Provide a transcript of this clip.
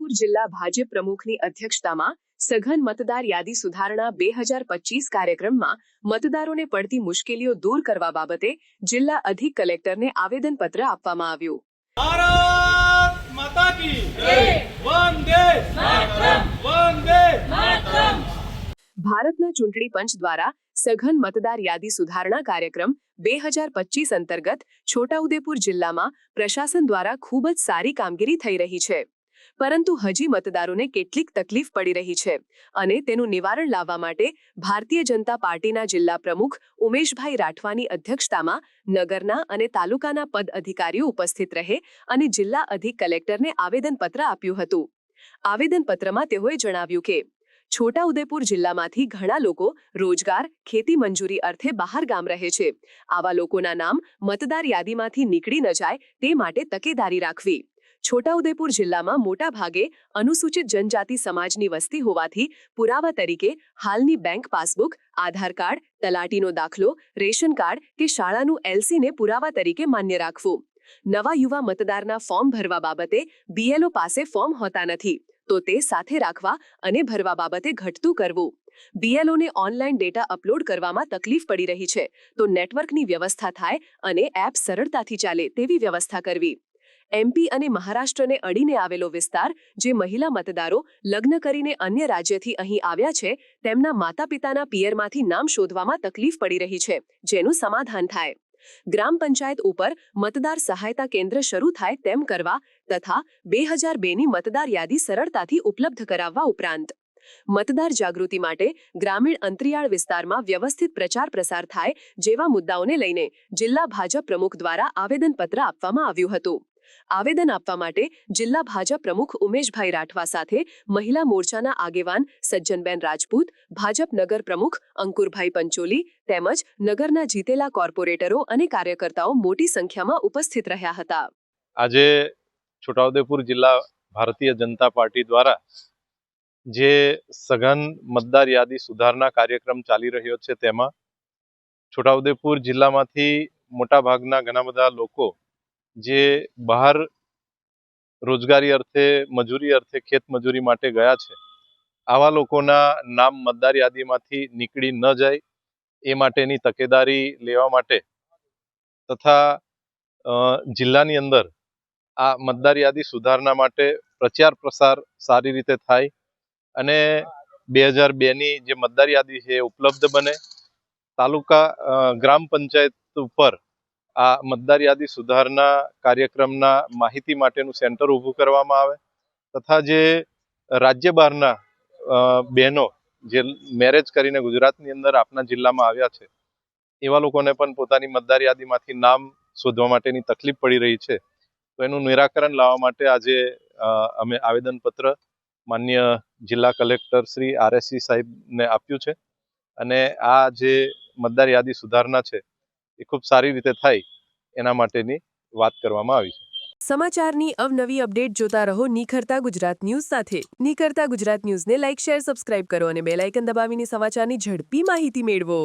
છોટાઉદેપુર જિલ્લા ભાજપ પ્રમુખની અધ્યક્ષતામાં સઘન મતદાર યાદી સુધારણા 2025 કાર્યક્રમમાં મતદારોને પડતી મુશ્કેલીઓ દૂર કરવા બાબતે જિલ્લા અધિક કલેક્ટરને આવેદનપત્ર આપવામાં આવ્યું. ભારત માતા કી જય. વંદે માતરમ. વંદે માતરમ. ભારતના ચૂંટણી પંચ દ્વારા સઘન મતદાર યાદી સુધારણા કાર્યક્રમ 2025 અંતર્ગત છોટાઉદેપુર જિલ્લામાં પ્રશાસન દ્વારા ખૂબ જ સારી કામગીરી થઈ રહી છે, પરંતુ હજી મતદારોને કેટલીક તકલીફ પડી રહી છે અને તેનું નિવારણ લાવવા માટે ભારતીય જનતા પાર્ટીના જિલ્લા પ્રમુખ ઉમેશભાઈ રાઠવાની અધ્યક્ષતામાં નગરના અને તાલુકાના પદ અધિકારીઓ ઉપસ્થિત રહે અને જિલ્લા અધિક કલેક્ટરને આવેદનપત્ર આપ્યું હતું. આવેદનપત્રમાં તેઓએ જણાવ્યું કે છોટાઉદેપુર જિલ્લામાંથી ઘણા લોકો રોજગાર, ખેતી મંજૂરી અર્થે બહાર ગામ રહે છે. આવા લોકોના નામ મતદાર યાદીમાંથી નીકળી ન જાય તે માટે તકેદારી રાખવી. છોટાઉદેપુર જિલ્લામાં મોટા ભાગે અનુસૂચિત જનજાતિ સમાજની વસ્તી હોવાથી પુરાવા તરીકે હાલની બેંક પાસબુક, આધાર કાર્ડ, તલાટીનો દાખલો, રેશન કાર્ડ કે શાળાનું એલસીને પુરાવા તરીકે માન્ય રાખવું. નવા યુવા મતદારના ફોર્મ ભરવા બાબતે બીએલઓ પાસે ફોર્મ હોતા નથી, તો તે સાથે રાખવા અને ભરવા બાબતે ઘટતું કરવું. બીએલઓને ઓનલાઈન ડેટા અપલોડ કરવામાં તકલીફ પડી રહી છે, તો નેટવર્કની વ્યવસ્થા થાય અને એપ સરળતાથી ચાલે તેવી વ્યવસ્થા કરવી. એમપી અને મહારાષ્ટ્રને અડીને આવેલો વિસ્તાર, જે મહિલા મતદારો લગ્ન કરીને અન્ય રાજ્યથી અહીં આવ્યા છે, તેમના માતા પિતાના પિયરમાંથી નામ શોધવામાં તકલીફ પડી રહી છે, જેનું સમાધાન થાય. ગ્રામ પંચાયત ઉપર મતદાર સહાયતા કેન્દ્ર શરૂ થાય તેમ કરવા તથા 2002ની મતદાર યાદી સરળતાથી ઉપલબ્ધ કરાવવા ઉપરાંત મતદાર જાગૃતિ માટે ગ્રામીણ અંતરિયાળ વિસ્તારમાં વ્યવસ્થિત પ્રચાર પ્રસાર થાય જેવા મુદ્દાઓને લઈને જિલ્લા ભાજપ પ્રમુખ દ્વારા આવેદનપત્ર આપવામાં આવ્યું હતું. આવેદન આપવા માટે જિલ્લા ભાજપ પ્રમુખ ઉમેશભાઈ રાઠવા સાથે મહિલા મોરચાના આગેવાન સજ્જનબેન રાજપૂત, ભાજપ નગર પ્રમુખ અંકુરભાઈ પંચોલી તેમજ નગરના જીતેલા કોર્પોરેટરો અને કાર્યકર્તાઓ મોટી સંખ્યામાં ઉપસ્થિત રહ્યા હતા. આજે છોટાઉદેપુર જિલ્લા ભારતીય જનતા પાર્ટી દ્વારા જે સઘન મતદાર યાદી સુધારણા કાર્યક્રમ ચાલી રહ્યો છે, તેમાં છોટાઉદેપુર જિલ્લામાંથી મોટા ભાગના ઘણા બધા લોકો જે બહાર રોજગારી અર્થે, મજૂરી અર્થે, ખેત મજૂરી માટે ગયા છે, આવા લોકોના નામ મતદાર યાદીમાંથી નીકળી ન જાય એ માટેની તકેદારી લેવા માટે તથા જિલ્લાની અંદર આ મતદાર યાદી સુધારણા માટે પ્રચાર પ્રસાર સારી રીતે થાય અને 2002ની જે મતદાર યાદી છે એ ઉપલબ્ધ બને. તાલુકા ગ્રામ પંચાયત ઉપર આ મતદાર યાદી સુધારણા કાર્યક્રમના માહિતી માટેનું સેન્ટર ઊભું કરવામાં આવે તથા જે રાજ્ય બહારના બહેનો જે મેરેજ કરીને ગુજરાતની અંદર આપણા જિલ્લામાં આવ્યા છે, એવા લોકોને પણ પોતાની મતદાર યાદીમાંથી નામ શોધવા માટેની તકલીફ પડી રહી છે, તો એનું નિરાકરણ લાવવા માટે આજે અમે આવેદનપત્ર માન્ય જિલ્લા કલેક્ટર શ્રી RSC સાહેબને આપ્યું છે અને આ જે મતદાર યાદી સુધારણા છે એ ખૂબ સારી રીતે થાય એના માટેની વાત કરવામાં આવી છે. સમાચારની અવનવી અપડેટ જોતા રહો નિખરતા ગુજરાત ન્યૂઝ સાથે. નિખરતા ગુજરાત ન્યૂઝને લાઇક, શેર, સબસ્ક્રાઇબ કરો અને બેલ આઇકન દબાવીને સમાચારની ઝડપી માહિતી મેળવો.